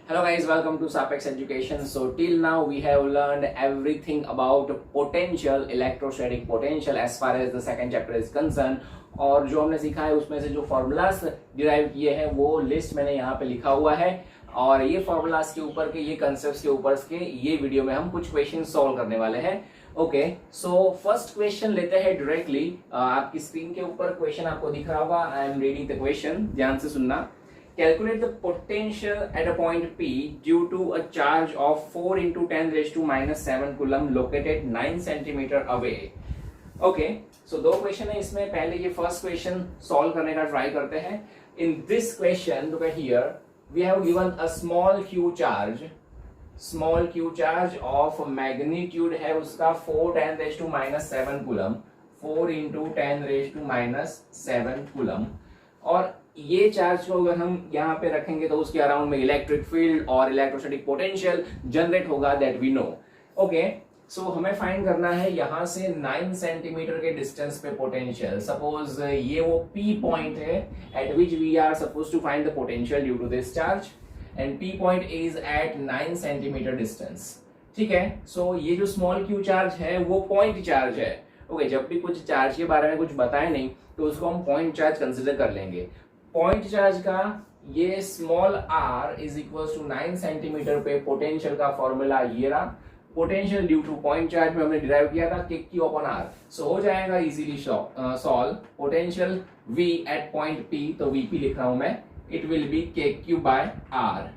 Hello guys, welcome to Sapex Education. So till now we have learned everything about potential, electrostatic potential as far as the second chapter is concerned. और जो हमने सीखा है उसमें से जो formulas derive किए हैं वो लिस्ट मैंने यहाँ पे लिखा हुआ है और ये फॉर्मूलास के ऊपर के ये कंसेप्ट के ऊपर के ये वीडियो में हम कुछ क्वेश्चन सॉल्व करने वाले हैं. ओके, सो फर्स्ट क्वेश्चन लेते हैं डायरेक्टली. आपकी स्क्रीन के ऊपर क्वेश्चन आपको दिख रहा होगा. I am reading the question, ध्यान से सुनना. Calculate the potential at a point P due to a charge of 4 into 10 raised to minus 7 coulomb located 9 centimeter away. Okay, so दो क्वेश्चन है इसमें. पहले ये फर्स्ट क्वेश्चन सॉल्व करने का ट्राई करते हैं. In this question, look at here, we have given a small q charge of magnitude है उसका 4 10 raised to minus 7 coulomb, 4 into 10 raised to minus 7 coulomb. और ये चार्ज को अगर हम यहाँ पे रखेंगे तो उसके अराउंड में इलेक्ट्रिक फील्ड और इलेक्ट्रोस्टैटिक पोटेंशियल जनरेट होगा, दैट वी नो. ओके, सो हमें फाइंड करना है यहाँ से 9 सेंटीमीटर के डिस्टेंस पे पोटेंशियल. सपोज ये वो P पॉइंट है at which we are suppose to find the potential due to this charge and P point is at 9 centimetre distance. ठीक है, सो ये जो स्मॉल q चार्ज है वो पॉइंट चार्ज है. ओके, जब भी कुछ चार्ज के बारे में कुछ बताए नहीं तो उसको हम पॉइंट चार्ज कंसिडर कर लेंगे. पॉइंट चार्ज का ये small r is equal to 9 centimetre पे पोटेंशियल का फॉर्मूला ये रहा. Potential due to point charge में हमने डिराइव किया था के क्यू अपॉन आर. सो हो जाएगा easily solve. Potential v at point p, तो vp लिख रहा हूं मैं, it will be K Q by R.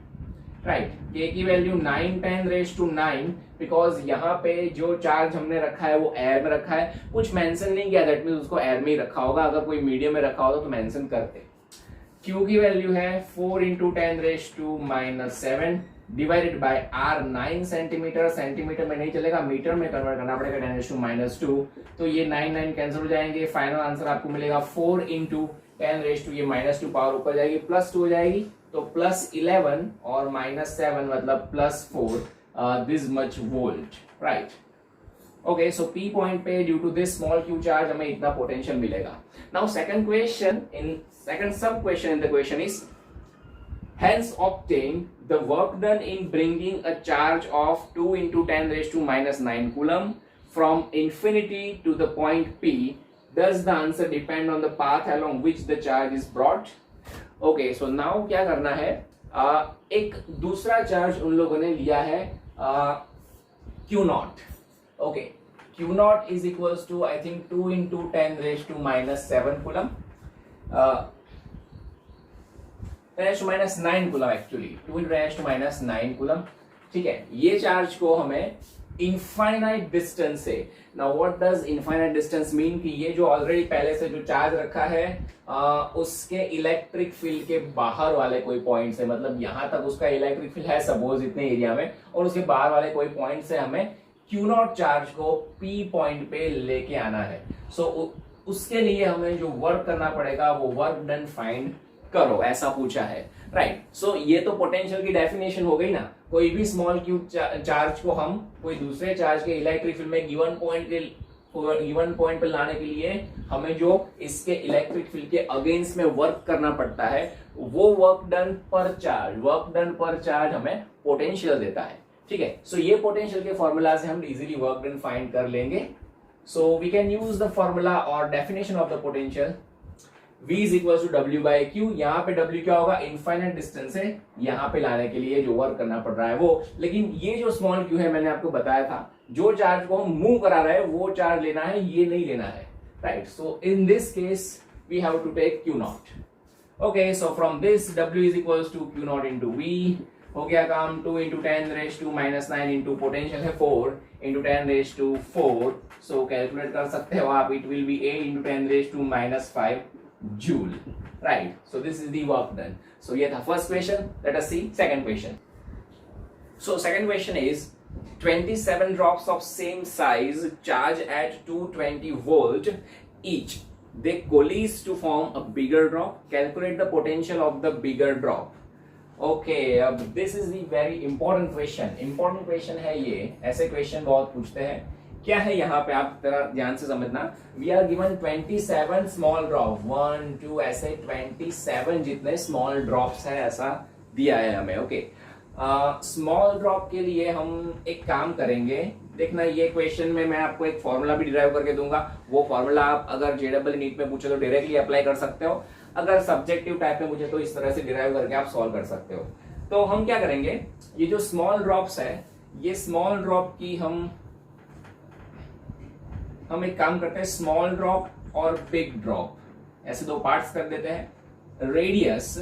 Right, K की वैल्यू 9 10 रेज टू 9 बिकॉज यहाँ पे जो चार्ज हमने रखा है वो एयर में रखा है. कुछ मेंशन नहीं किया, दैट मींस उसको एयर में ही रखा होगा. अगर कोई मीडियम में रखा होता तो मेंशन करते. Q की वैल्यू है 4 into 10 raised to minus 7 divided by R 9 centimetre. Centimetre में नहीं चलेगा, मीटर में कन्वर्ट करना पड़ेगा 10 raised to minus 2. तो ये 9 9 कैंसिल हो जाएंगे. फाइनल आंसर आपको मिलेगा 4 into 10 raised to ये minus 2 पावर ऊपर जाएगी, प्लस 2 हो जाएगी, तो प्लस 11 और माइनस 7 मतलब plus 4 this much volt. Right, okay, so P point पे due to this small q charge हमें इतना पोटेंशियल मिलेगा. Now second question in second sub question in the question is, hence obtain the work done in bringing a charge of 2 into 10 raised to minus 9 coulomb from infinity to the point P. Does the answer depend on the path along which the charge is brought? Okay, so now क्या करना है, एक दूसरा charge उन लोगों ने लिया है Q naught. Okay, Q naught is equals to I think 2 into 10 raised to minus 7 coulomb. 10 raised to minus 9 coulomb actually, 2 raised to minus 9 coulomb. ठीक है, ये चार्ज को हमें इनफाइनाइट डिस्टेंस से. Now what does infinite distance mean कि ये जो already पहले से जो चार्ज रखा है उसके इलेक्ट्रिक फील्ड के बाहर वाले कोई पॉइंट से, मतलब यहां तक उसका इलेक्ट्रिक फील्ड है सपोज इतने एरिया में, और उसके बाहर वाले कोई पॉइंट से हमें Q नॉट चार्ज को P पॉइंट पे लेके आना है. सो उसके लिए हमें जो वर्क करना पड़ेगा वो वर्क डन फाइंड करो, ऐसा पूछा है. राइट, सो ये तो पोटेंशियल की डेफिनेशन हो गई ना. कोई भी स्मॉल क्यू चार्ज को हम कोई दूसरे चार्ज के इलेक्ट्रिक फील्ड में गिवन पॉइंट पे लाने के लिए हमें जो इसके इलेक्ट्रिक फील्ड के अगेंस्ट में वर्क करना पड़ता है वो वर्क डन पर चार्ज हमें पोटेंशियल देता है. ठीक है, सो ये पोटेंशियल के फॉर्मूला से हम इजीली वर्क डन फाइंड कर लेंगे. So we can use the formula or definition of the potential. V is equals to W by Q. यहाँ पे W क्या होगा, इनफाइनाइट डिस्टेंस है यहाँ पे लाने के लिए जो वर्क करना पड़ रहा है वो. लेकिन ये जो स्मॉल Q है मैंने आपको बताया था, जो चार्ज को हम मूव करा रहे हैं वो चार्ज लेना है, ये नहीं लेना है. Right, so in this case we have to take Q naught. Okay, so from this W is equals to Q naught into V. हो गया काम. 2 into 10 raised to minus 9 into potential है 4 into 10 raised to 4. So calculate कर सकते हो आप. It will be 8 into 10 raised to minus 5 joule. Right, so this is the work done. So ये था first question. Let us see second question. So second question is 27 drops of same size charge at 220 volt each. They coalesce to form a bigger drop. Calculate the potential of the bigger drop. Okay, अब this is the very important question. Important question है ये. ऐसे question बहुत पूछते हैं. क्या है यहाँ पे आप जरा ध्यान से समझना. We are given 27 small drop, 1 2 ऐसे 27 जितने स्मॉल ड्रॉप्स है ऐसा दिया है हमें. ओके, स्मॉल ड्रॉप के लिए हम एक काम करेंगे, देखना ये क्वेश्चन में मैं आपको एक फॉर्मूला भी डिराइव करके दूंगा, वो फॉर्मूला आप अगर जेडबल नीट में पूछे तो डायरेक्टली अप्लाई कर सकते हो, अगर सब्जेक्टिव टाइप में पूछे तो इस तरह से डिराइव करके आप सॉल्व कर सकते हो। तो हम क्या करेंगे, ये जो स्मॉल ड्रॉप्स है, ये स्मॉल ड्रॉप की हम एक काम करते हैं, स्मॉल ड्रॉप और बिग ड्रॉप ऐसे दो पार्ट्स कर देते हैं। Radius,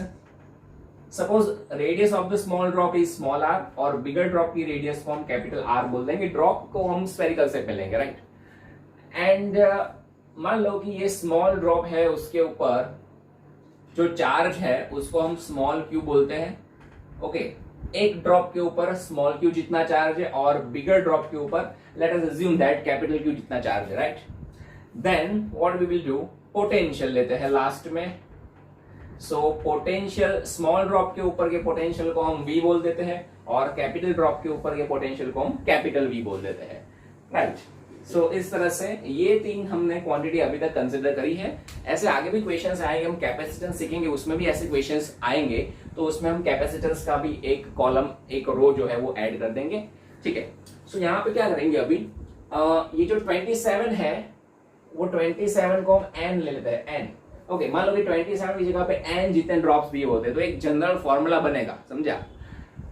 suppose radius of the small drop is small R और बिगर ड्रॉप की रेडियस को हम कैपिटल आर बोल देंगे, ड्रॉप को हम स्फेरिकल से लेंगे, राइट। एंड मान लो कि ये स्मॉल ड्रॉप है, उसके ऊपर जो चार्ज है उसको हम स्मॉल क्यू बोलते हैं, ओके। एक ड्रॉप के ऊपर स्मॉल क्यू जितना चार्ज है और बिगर ड्रॉप के ऊपर let us assume that capital Q जितना चार्ज है, right. Then what we will do, potential लेते हैं लास्ट में। सो पोटेंशियल, स्मॉल ड्रॉप के ऊपर के पोटेंशियल को हम V बोल देते हैं और कैपिटल ड्रॉप के ऊपर के पोटेंशियल को हम कैपिटल V बोल देते हैं, राइट। सो इस तरह से ये तीन हमने क्वांटिटी अभी तक कंसिडर करी है। ऐसे आगे भी क्वेश्चंस आएंगे, हम कैपेसिटेंस सीखेंगे, उसमें भी ऐसे क्वेश्चंस आएंगे, तो उसमें हम कैपेसिटेंस का भी एक कॉलम, एक रो जो है वो ऐड कर देंगे, ठीक है। सो यहाँ पे क्या करेंगे अभी, ये जो 27 है वो 27 को हम n ले लेते हैं, n, ओके। मान लो कि 27 की जगह पे n जितने ड्रॉप्स दिए होते हैं तो एक जनरल फॉर्मूला बनेगा, समझा,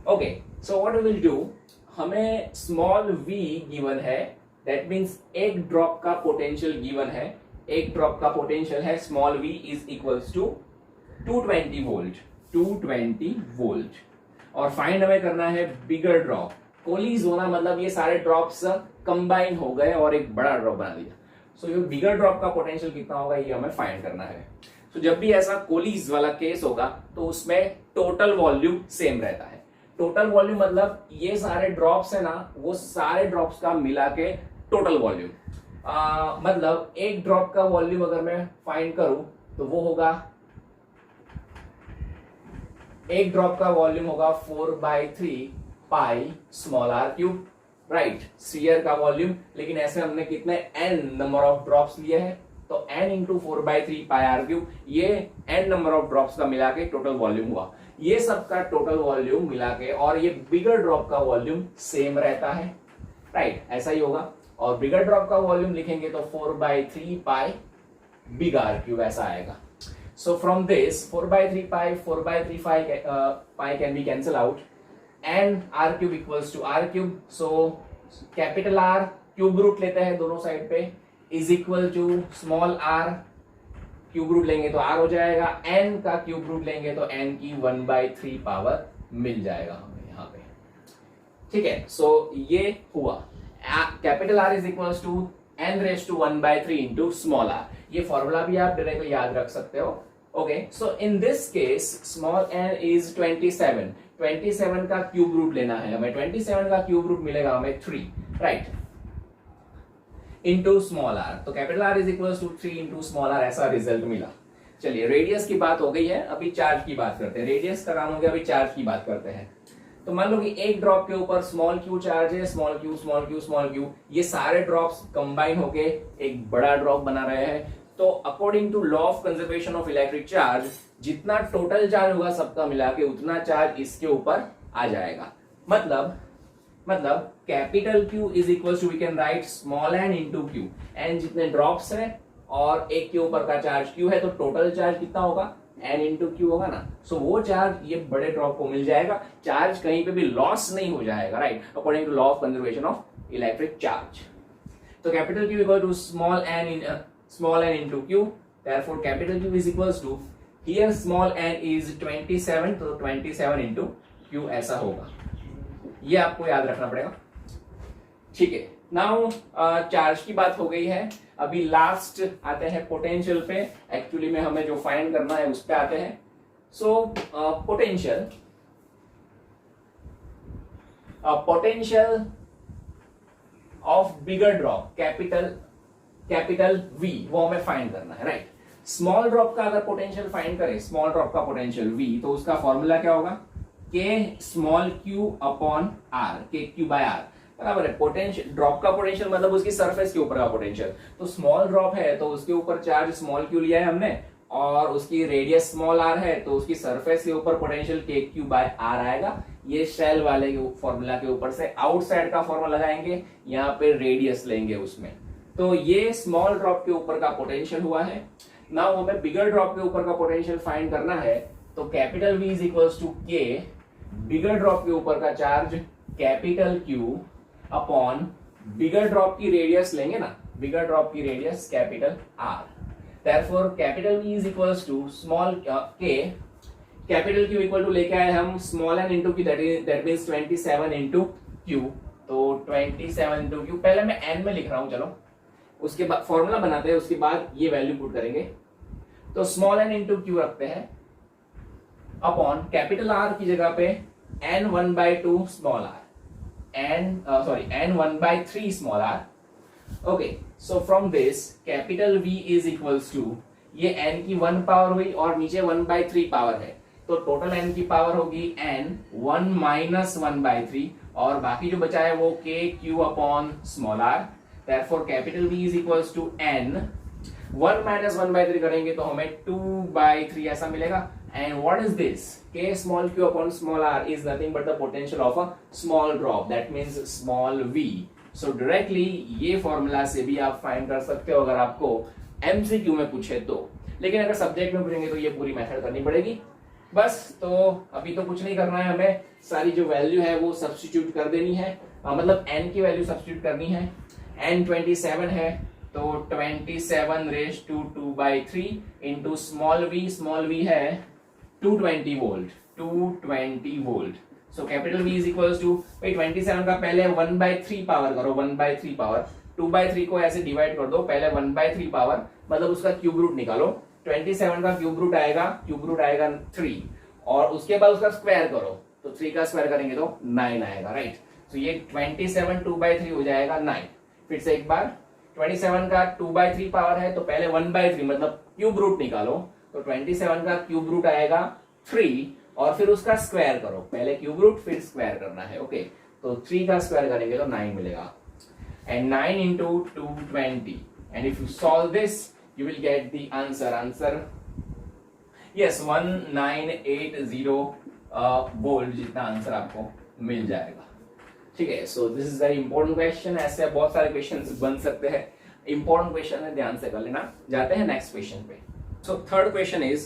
okay. So what we will do, हमें स्मॉल v गिवन है, दैट मीन्स एक ड्रॉप का पोटेंशियल गिवन है, एक ड्रॉप का पोटेंशियल है small v is equals to 220 volt, 220 volt. और फाइंड हमें करना है बिगर ड्रॉप, कोलीज होना मतलब ये सारे ड्रॉप्स कंबाइन हो गए और एक बड़ा ड्रॉप बना दिया। सो ये बिगर ड्रॉप का पोटेंशियल कितना होगा ये हमें फाइंड करना है। तो जब भी ऐसा कोलीज वाला केस होगा तो उसमें टोटल वॉल्यूम सेम रहता है। टोटल वॉल्यूम मतलब ये सारे ड्रॉप्स है ना, वो सारे ड्रॉप्स का मिला के टोटल वॉल्यूम, मतलब एक ड्रॉप का वॉल्यूम अगर मैं फाइंड करूं तो वो होगा, एक ड्रॉप का वॉल्यूम होगा 4/3 pi small R cube, right, sphere का वॉल्यूम। लेकिन ऐसे हमने कितने n नंबर ऑफ ड्रॉप्स लिए हैं, तो n into 4/3 pi R cube, ये n नंबर ऑफ ड्रॉप्स का मिला के टोटल वॉल्यूम हुआ। ये सबका टोटल वॉल्यूम मिला के, और ये बिगर ड्रॉप का वॉल्यूम सेम रहता है, राइट, ऐसा ही होगा। और बिगर ड्रॉप का वॉल्यूम लिखेंगे तो 4/3 पाई बिग आर क्यूब ऐसा आएगा। So from this 4/3 pi 4/3 pi can be cancel out, and R cube equals to R cube. So capital R cube root लेते हैं दोनों साइड पे, is equal to small R, cube root लेंगे तो are हो जाएगा, एन का cube root लेंगे तो एन की 1/3 पावर मिल जाएगा हमें यहाँ पे, ठीक है। सो ये हुआ, capital R is equal to n raise to 1/3 into small R. ये फॉर्मूला भी आप डायरेक्टली याद रख सकते हो, okay. So in this case small n is 27, 27 का क्यूब रूट लेना है हमें, 27 का क्यूब रूट मिलेगा हमें 3, राइट, इंटू स्मॉल आर। तो capital R is equal to 3 into small R, ऐसा रिजल्ट मिला। चलिए रेडियस की बात हो गई है, अभी चार्ज की बात करते हैं। रेडियस का काम हो गया, अभी चार्ज की बात करते हैं। तो मान लो कि एक ड्रॉप के ऊपर स्मॉल क्यू चार्ज है, small Q small Q small Q, ये सारे ड्रॉप्स कंबाइन होके एक बड़ा ड्रॉप बना रहे हैं। तो according to law of conservation of electric charge, जितना टोटल चार्ज होगा सबका मिला के उतना चार्ज इसके ऊपर आ जाएगा। मतलब capital Q is equal to, we can write small n into Q, n जितने ड्रॉप्स है और एक के ऊपर का चार्ज Q है, तो टोटल चार्ज कितना होगा, n इंटू क्यू होगा ना। सो वो चार्ज ये बड़े ड्रॉप को मिल जाएगा, चार्ज कहीं पे भी लॉस नहीं हो जाएगा, right, according to law of conservation of electric charge. तो capital Q equal to small n into Q, therefore capital Q is equal to, here small n is 27, तो 27 इंटू क्यू ऐसा होगा। ये आपको याद रखना पड़ेगा, ठीक है। नाउ चार्ज की बात हो गई है, अभी लास्ट आते हैं पोटेंशियल पे। एक्चुअली में हमें जो फाइंड करना है उस पे आते हैं। So potential of bigger drop, capital V, वो हमें फाइंड करना है, राइट। स्मॉल ड्रॉप का अगर पोटेंशियल फाइंड करें, स्मॉल ड्रॉप का पोटेंशियल V, तो उसका फॉर्मूला क्या होगा, K small q upon R, KQ by R, बराबर है। पोटेंशियल, ड्रॉप का पोटेंशियल मतलब उसकी सरफेस के ऊपर का पोटेंशियल। तो स्मॉल ड्रॉप है तो उसके ऊपर चार्ज स्मॉल q लिया है हमने, और उसकी रेडियस स्मॉल आर है, तो उसकी सरफेस के ऊपर पोटेंशियल के क्यू बाय आर आएगा। ये शेल वाले फॉर्मूला के ऊपर से आउटसाइड का फॉर्मूला लगाएंगे, यहाँ पे रेडियस लेंगे उसमें। तो ये स्मॉल ड्रॉप के ऊपर का पोटेंशियल हुआ है। नाउ हमें बिगर ड्रॉप के ऊपर का पोटेंशियल फाइंड करना है, तो capital V is equals to K, bigger drop के ऊपर का charge capital Q upon bigger drop की रेडियस लेंगे ना, बिगर ड्रॉप की radius capital R। Therefore capital V is equals to small k, capital Q equal to लेके आए हम small n into Q, that means 27 into Q। तो 27 into Q, पहले मैं n में लिख रहा हूं, चलो उसके बाद फॉर्मूला बनाते हैं, उसके बाद ये वैल्यू पुट करेंगे। तो स्मॉल n इंटू Q रखते हैं अपॉन कैपिटल R की जगह पे n 1/2 small r, n 1/3 small r। Okay, so from this capital V is equals to, ये n की 1 पावर हुई और नीचे 1/3 पावर है, तो टोटल n की पावर होगी n 1 माइनस 1/3, और बाकी जो बचा है वो k q upon small r। Therefore capital V is equals to n 1 minus 1/3 करेंगे तो हमें 2/3 ऐसा मिलेगा। And what is this, k small q upon small r is nothing but the potential of a small drop, that means small v। So directly ये formula से भी आप find कर सकते हो अगर आपको MCQ में पूछे तो, लेकिन अगर सब्जेक्ट में पूछेंगे तो ये पूरी मेथड करनी पड़ेगी। बस, तो अभी तो कुछ नहीं करना है, हमें सारी जो वैल्यू है वो सब्स्टिट्यूट कर देनी है, मतलब n की वैल्यू सब्स्टिट्यूट करनी है। n 27 है तो 27 raise to 2/3 into small v है 220 volt, 220 volt. So capital V is equals to, भाई 27 का पहले 1/3 पावर करो, 1/3 पावर, 2/3 को ऐसे डिवाइड कर दो, पहले 1/3 पावर मतलब उसका क्यूब रूट निकालो। 27 का क्यूब रूट आएगा 3, और उसके बाद उसका स्क्वायर करो, तो 3 का स्क्वायर करेंगे तो 9 आएगा, राइट। तो ये 27 2/3 हो जाएगा 9। फिर से एक बार, 27 का 2/3 पावर है तो पहले 1/3 मतलब क्यूब रूट निकालो, तो 27 का क्यूब रूट आएगा 3, और फिर उसका स्क्वायर करो, पहले क्यूब रूट फिर स्क्वायर करना है। ओके, तो 3 का स्क्वायर करेंगे तो 9 मिलेगा, and 9 into 220, and if you solve this you will get the answer yes 1980 volt जितना आंसर आपको मिल जाएगा। ठीक है, सो this is very important question. ऐसे बहुत सारे क्वेश्चंस बन सकते हैं, इंपॉर्टेंट क्वेश्चन है, ध्यान से कर लेना। जाते हैं नेक्स्ट क्वेश्चन पे। So third question is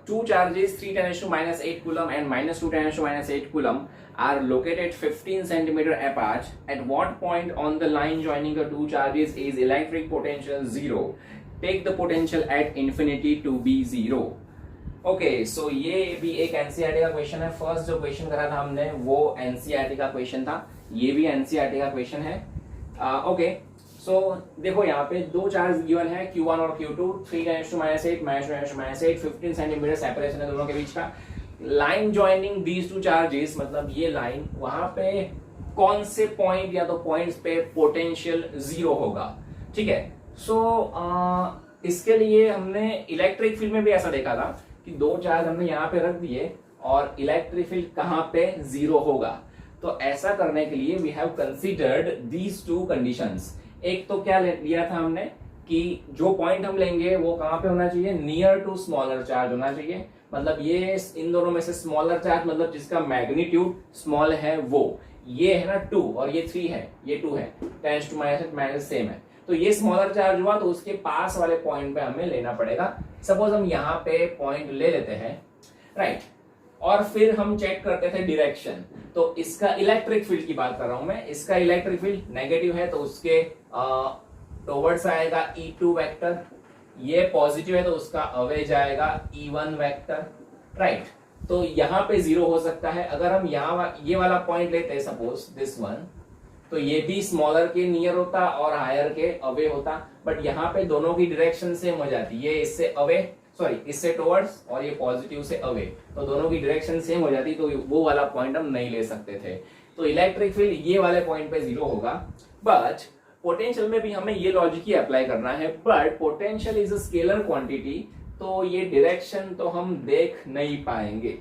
two charges 3 × 10⁻⁸ coulomb and -2 × 10⁻⁸ coulomb are located 15 centimeter apart. At what point on the line joining the two charges is electric potential 0? Take the potential at infinity to be 0. Okay, so ये भी एक NCERT का question है। First जो question करा था हमने वो NCERT का क्वेश्चन था, ये भी NCERT का क्वेश्चन है। ओके, सो देखो यहाँ पे दो चार्ज गिवन है Q1 और Q2, 3 × 10⁻⁸, -2 × 10⁻⁸, 15 सेंटीमीटर सेपरेशन है दोनों के बीच का। Line joining these two charges, मतलब ये लाइन, वहां पे कौन से पॉइंट या तो पॉइंट्स पे पोटेंशियल 0 होगा। ठीक है, सो इसके लिए हमने इलेक्ट्रिक फील्ड में भी ऐसा देखा था कि दो चार्ज हमने यहाँ पे रख दिए और इलेक्ट्रिक फील्ड कहाँ पे 0 होगा। तो ऐसा करने के लिए we have considered these two conditions. एक तो क्या लिया था हमने कि जो पॉइंट हम लेंगे वो कहाँ पे होना चाहिए, नियर टू स्मॉलर चार्ज होना चाहिए। मतलब ये इन दोनों में से स्मॉलर चार्ज मतलब जिसका मैग्नीट्यूड स्मॉल है वो, ये है ना 2 और ये 3 है, ये 2 है, 10⁻⁻⁻ सेम है। तो ये स्मॉलर चार्ज हुआ तो उसके पास वाले पॉइंट पे हमें लेना पड़ेगा। सपोज हम यहाँ पे पॉइंट ले लेते हैं, राइट, और फिर हम चेक करते थे डायरेक्शन। तो इसका इलेक्ट्रिक फील्ड की बात कर रहा हूं मैं, इसका इलेक्ट्रिक फील्ड नेगेटिव है तो उसके टुवर्ड्स आएगा E2 वेक्टर, ये पॉजिटिव है तो उसका अवे जाएगा E1 वेक्टर, राइट। तो यहाँ पे 0 हो सकता है। अगर हम यहाँ ये वाला पॉइंट लेते हैं सपोज दिस वन, तो ये भी स्मॉलर के नियर होता और हायर के अवे होता, बट यहाँ पे दोनों की डायरेक्शन सेम हो जाती, ये इससे अवे, सॉरी इससे टुवर्ड्स और ये पॉजिटिव से अवे, तो दोनों की डायरेक्शन सेम हो जाती, तो वो वाला पॉइंट हम नहीं ले सकते थे। तो इलेक्ट्रिक फील्ड ये वाले पॉइंट पे 0 होगा। बट पोटेंशियल में भी हमें ये लॉजिक ही अप्लाई करना है, but potential is a scalar quantity, तो ये डायरेक्शन तो हम देख नहीं पाएंगे।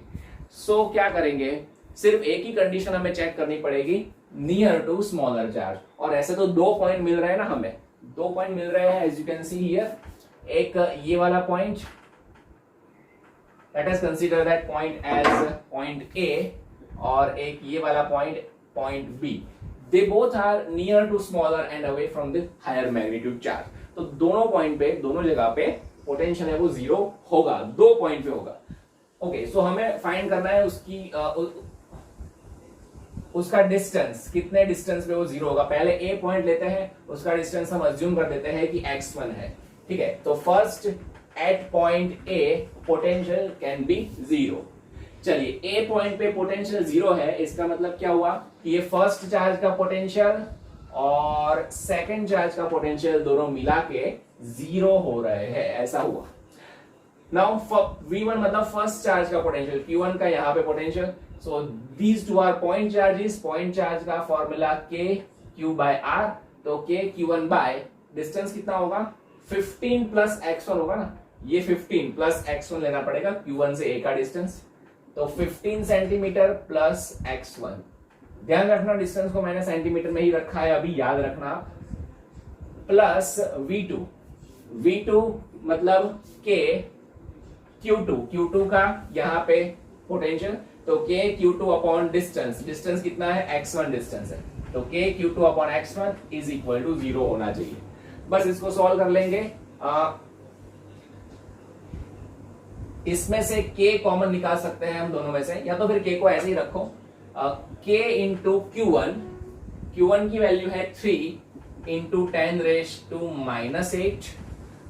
सो क्या करेंगे, सिर्फ एक ही कंडीशन हमें चेक करनी पड़ेगी, नियर टू स्मॉलर चार्ज। और ऐसे तो 2 पॉइंट मिल रहे हैं ना, हमें 2 पॉइंट मिल रहे हैं as you can see here. एक ये वाला point let us consider that point as point A और एक ये वाला point B. They both are near to smaller and away from the higher magnitude charge. तो दोनों पॉइंट पे, दोनों जगह पे पोटेंशियल है वो जीरो होगा, दो पॉइंट पे होगा. ओके, सो हमें फाइंड करना है उसका डिस्टेंस, कितने डिस्टेंस पे वो जीरो होगा. पहले ए पॉइंट लेते हैं, उसका डिस्टेंस हम अज्यूम कर देते हैं कि x1 है. ठीक है, तो first at point A potential can be zero. चलिए, ए पॉइंट पे पोटेंशियल जीरो है, इसका मतलब क्या हुआ कि ये फर्स्ट चार्ज का पोटेंशियल और सेकंड चार्ज का पोटेंशियल दोनों मिला के जीरो हो रहे हैं, ऐसा हुआ. नाउ V1 मतलब फर्स्ट चार्ज का पोटेंशियल, Q1 का यहाँ पे potential. So these two are point charges. Point charge का फॉर्मूला Q/R. तो Q1 बाय डिस्टेंस कितना होगा, 15 प्लस x1 होगा ना. ये 15 प्लस x1 लेना पड़ेगा, Q1 से A का डिस्टेंस. तो 15 सेंटीमीटर प्लस x1. ध्यान रखना डिस्टेंस को मैंने सेंटीमीटर में ही रखा है अभी, याद रखना. प्लस V2 मतलब Q2 का यहाँ पे पोटेंशियल. तो Q2 अपॉन डिस्टेंस कितना है, x1 डिस्टेंस है. तो Q2 upon x1 is equal to zero होना चाहिए. बस इसको सॉल्व कर लेंगे. इसमें से K कॉमन निकाल सकते हैं हम दोनों में से, या तो फिर K को ऐसे ही रखो. K इंटू Q1 की वैल्यू है 3 into 10⁻⁻8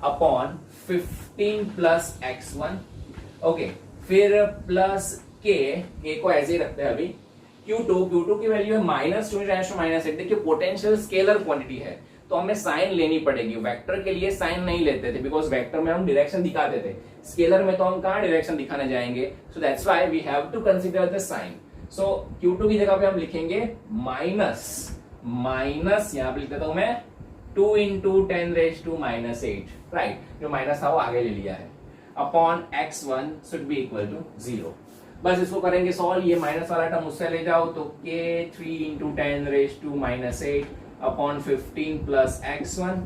upon 15 plus x1. Okay, फिर प्लस K को ऐसे ही रखते हैं अभी. Q2 की वैल्यू है -2 देखिए पोटेंशियल स्केलर क्वांटिटी है, तो हमें साइन लेनी पड़ेगी. वेक्टर के लिए साइन नहीं लेते थे, बिकॉज वेक्टर में हम डायरेक्शन दिखाते थे, स्केलर में तो हम कहां डायरेक्शन दिखाने जाएंगे. So that's why we have to consider the sign. So Q2 की जगह पे हम लिखेंगे माइनस यहां पे लिख देता हूं मैं 2 इंटू 10⁻⁻8. राइट, जो माइनस था वो आगे ले लिया है, upon x1 should be equal to 0. बस इसको करेंगे सॉल्व. ये माइनस वाला टर्म उससे ले जाओ, तो K 3 into 10⁻⁻8 upon 15 plus x1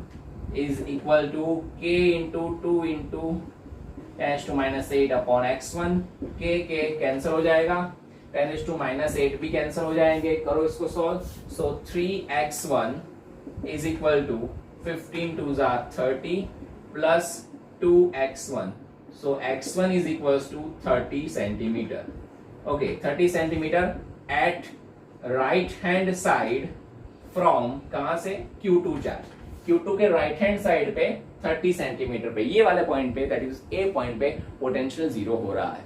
is equal to K into 2 into 10⁻⁸ upon x1. K cancel हो जाएगा, 10⁻⁸ भी कैंसिल हो जाएंगे. करो इसको solve. So 3x1 is equal to 15 2 30 plus 2x1. So x1 is equals to 30 centimeter. Okay, 30 centimeter at right hand side from कहां से, Q2 charge. Q2 के राइट हैंड साइड पे 30 सेंटीमीटर पे, ये वाले पॉइंट पे, दैट इज A पॉइंट पे potential zero हो रहा है.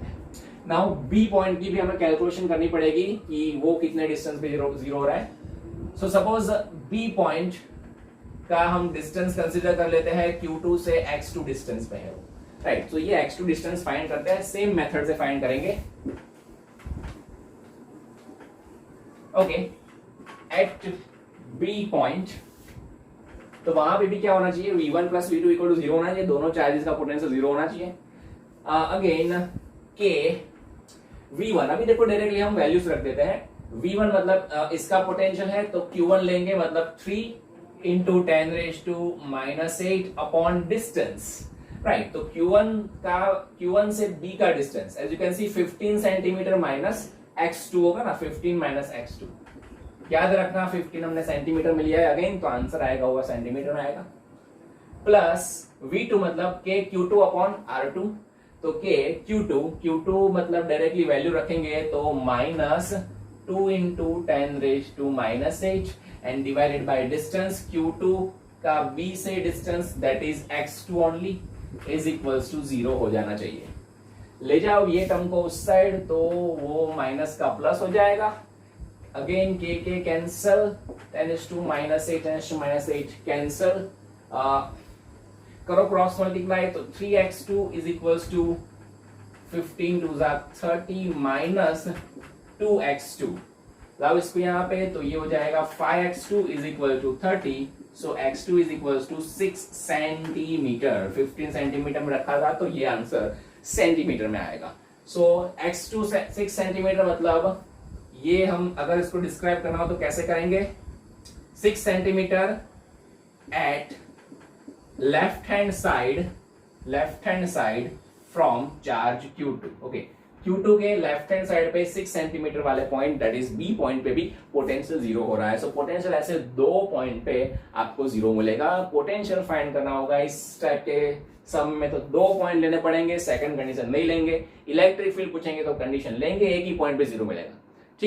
नाउ B पॉइंट की भी हमें कैलकुलेशन करनी पड़ेगी कि वो कितने डिस्टेंस पे जीरो हो रहा है. सो सपोज B पॉइंट का हम डिस्टेंस कंसीडर कर लेते हैं Q2 से x2 डिस्टेंस पे है. राइट, तो ये x2 डिस्टेंस फाइंड करते हैं, सेम मेथड से फाइंड करेंगे. ओके, एट B पॉइंट, तो वहां पे भी क्या होना चाहिए, V1 plus V2 equal to 0 होना चाहिए. दोनों चार्जेस का पोटेंशियल 0 होना चाहिए. अगेन K V1, अभी देखो डायरेक्टली हम वैल्यूज रख देते हैं. V1 मतलब इसका पोटेंशियल है, तो Q1 लेंगे मतलब 3 इंटू 10⁻⁻8 अपॉन डिस्टेंस. राइट, तो Q1 से B का distance as you can see 15 centimetre minus x2 होगा ना, 15 माइनस x2. याद रखना 15 हमने सेंटीमीटर में लिया है अगेन, तो आंसर आएगा हुआ सेंटीमीटर में आएगा. प्लस V2 मतलब K Q2 अपॉन R2. तो K Q2 मतलब डायरेक्टली वैल्यू रखेंगे तो -2 into 10⁻⁻8 and divided by distance Q2 का B से distance that is x2 only is equals to 0 हो जाना चाहिए. ले जाओ ये टर्म को उस साइड, तो वो माइनस का प्लस हो जाएगा. Again K cancel, 10⁻⁸ cancel. करो क्रॉस मल्टीप्लाई, तो 3x2 is equals to 15 2 30 minus 2x2. लाओ इसको यहाँ पे, तो ये हो जाएगा 5x2 is equal to 30. So x2 is equals to 6 centimetre. 15 centimetre में रखा था, तो ये आंसर सेंटीमीटर में आएगा. सो x2 6 सेंटीमीटर मतलब ये हम अगर इसको डिस्क्राइब करना हो तो कैसे करेंगे, 6 centimetre at left hand side from charge Q2। Okay, Q2 के लेफ्ट हैंड साइड पे 6 सेंटीमीटर वाले point that is B point पे भी पोटेंशियल जीरो हो रहा है। सो पोटेंशियल ऐसे दो पॉइंट पे आपको जीरो मिलेगा। पोटेंशियल फाइंड करना होगा इस टाइप के सम में तो दो पॉइंट लेने पड़ेंगे, सेकंड कंडीशन नहीं लेंगे। इलेक्ट्रिक फील्ड पूछेंगे तो कंडीशन लेंगे, एक ही पॉइंट पे जीरो मिलेगा।